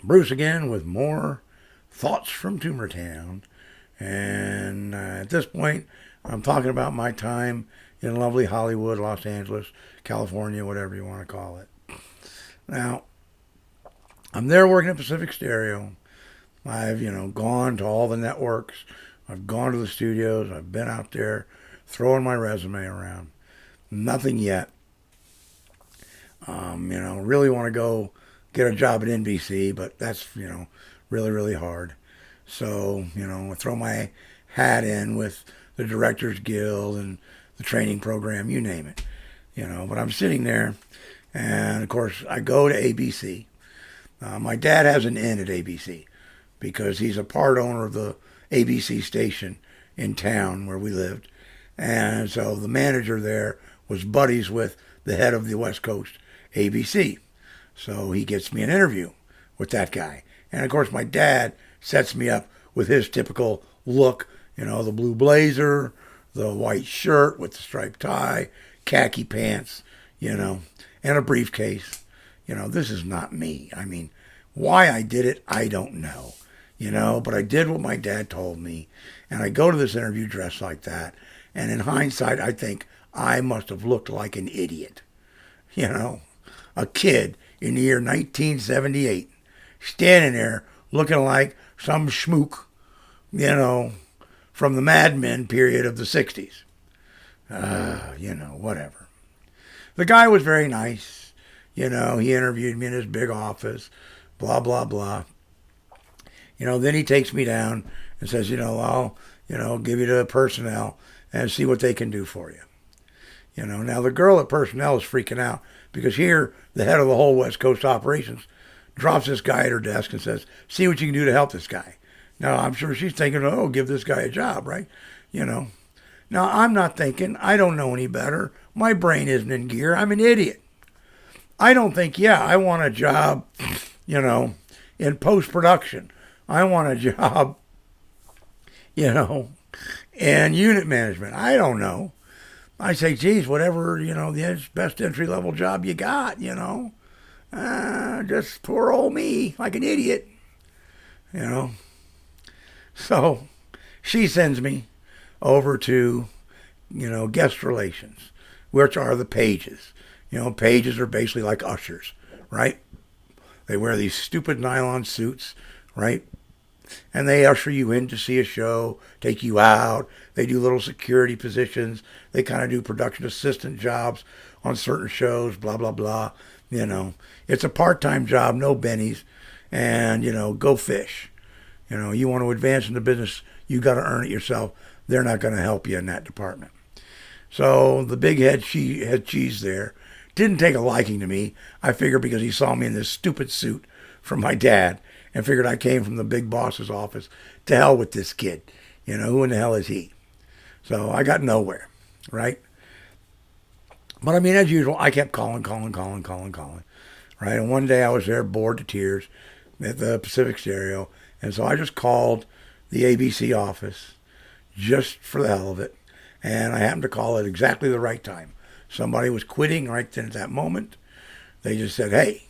Bruce again with more thoughts from Tumor Town. And at this point, I'm talking about my time in lovely Hollywood, Los Angeles, California, whatever you want to call it. Now, I'm there working at Pacific Stereo. I've, gone to all the networks. I've gone to the studios. I've been out there throwing my resume around. Nothing yet. Really want to go get a job at NBC, but that's, really, really hard. So, I throw my hat in with the Directors Guild and the training program, you name it. But I'm sitting there, and of course, I go to ABC. My dad has an in at ABC because he's a part owner of the ABC station in town where we lived. And so the manager there was buddies with the head of the West Coast ABC. So he gets me an interview with that guy. And of course, my dad sets me up with his typical look, the blue blazer, the white shirt with the striped tie, khaki pants, and a briefcase. This is not me. I mean, why I did it, I don't know. But I did what my dad told me. And I go to this interview dressed like that. And in hindsight, I think I must have looked like an idiot. A kid in the year 1978, standing there looking like some schmook, from the Mad Men period of the 60s. Whatever. The guy was very nice. He interviewed me in his big office, blah, blah, blah. Then he takes me down and says, I'll, give you to personnel and see what they can do for you. Now the girl at personnel is freaking out because here the head of the whole West Coast operations drops this guy at her desk and says, see what you can do to help this guy. Now I'm sure she's thinking, oh, give this guy a job, right? Now I'm not thinking, I don't know any better. My brain isn't in gear. I'm an idiot. I don't think, I want a job, in post-production. I want a job, in unit management. I don't know. I say, geez, whatever, the best entry-level job you got, just poor old me, like an idiot, So she sends me over to, guest relations, which are the pages. Pages are basically like ushers, right? They wear these stupid nylon suits, right? And they usher you in to see a show, take you out. They do little security positions. They kind of do production assistant jobs on certain shows, blah, blah, blah. It's a part-time job, no bennies. And, go fish. You want to advance in the business, you got to earn it yourself. They're not going to help you in that department. So the big head cheese there didn't take a liking to me. I figured because he saw me in this stupid suit from my dad and figured I came from the big boss's office. To hell with this kid. Who in the hell is he? So I got nowhere, right? But I mean, as usual, I kept calling, right? And one day I was there bored to tears at the Pacific Stereo. And so I just called the ABC office just for the hell of it. And I happened to call at exactly the right time. Somebody was quitting right then at that moment. They just said, hey,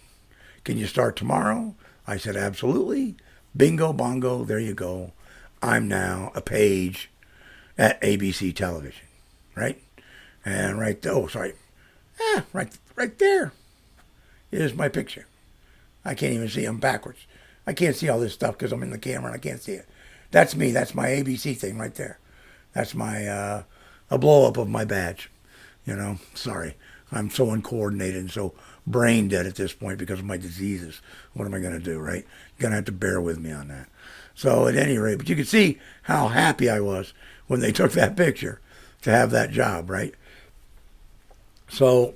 can you start tomorrow? I said, absolutely. Bingo, bongo, there you go. I'm now a page at ABC television, right? And right there is my picture. I can't even see. I'm backwards. I can't see all this stuff because I'm in the camera and I can't see it. That's me. That's my ABC thing right there. That's my a blow up of my badge. Sorry. I'm so uncoordinated and so brain dead at this point because of my diseases. What am I going to do, right? You're going to have to bear with me on that. So at any rate, but you can see how happy I was when they took that picture to have that job, right? So,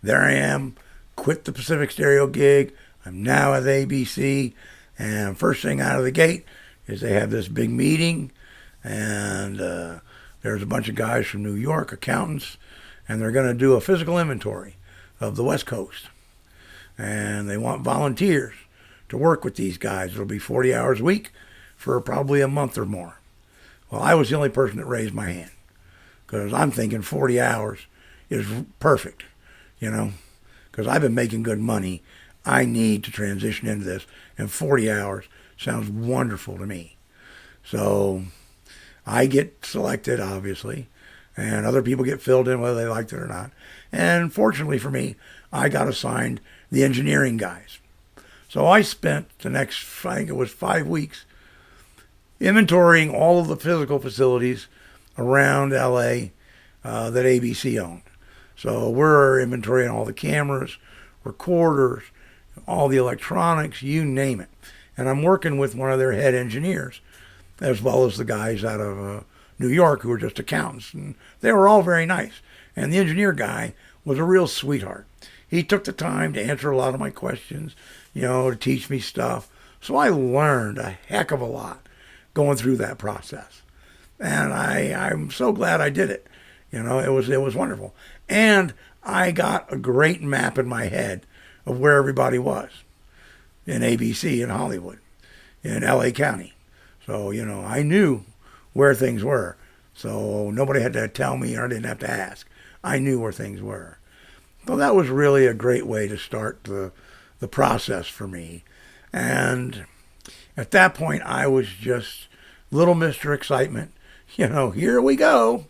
there I am, quit the Pacific Stereo gig. I'm now at ABC, and first thing out of the gate is they have this big meeting, and there's a bunch of guys from New York, accountants, and they're going to do a physical inventory of the West Coast. And they want volunteers to work with these guys. It'll be 40 hours a week for probably a month or more. Well, I was the only person that raised my hand because I'm thinking 40 hours is perfect, because I've been making good money I need to transition into this, and 40 hours sounds wonderful to me. So I get selected, obviously, and other people get filled in whether they liked it or not. And fortunately for me, I got assigned the engineering guys. So I spent the next, I think it was 5 weeks, inventorying all of the physical facilities around LA that ABC owned. So we're inventorying all the cameras, recorders, all the electronics, you name it. And I'm working with one of their head engineers, as well as the guys out of New York who were just accountants. And they were all very nice. And the engineer guy was a real sweetheart. He took the time to answer a lot of my questions, to teach me stuff. So I learned a heck of a lot going through that process. And I'm so glad I did it. It was wonderful. And I got a great map in my head of where everybody was in ABC in Hollywood, in LA County. So, I knew where things were. So nobody had to tell me, or I didn't have to ask. I knew where things were. So that was really a great way to start the process for me. And at that point, I was just little Mr. Excitement. Here we go.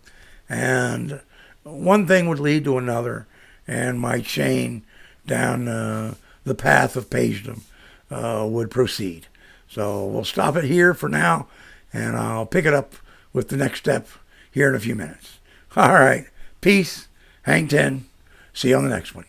And one thing would lead to another, and my chain down the path of pagedom would proceed. So we'll stop it here for now, and I'll pick it up with the next step here in a few minutes. All right. Peace. Hang 10. See you on the next one.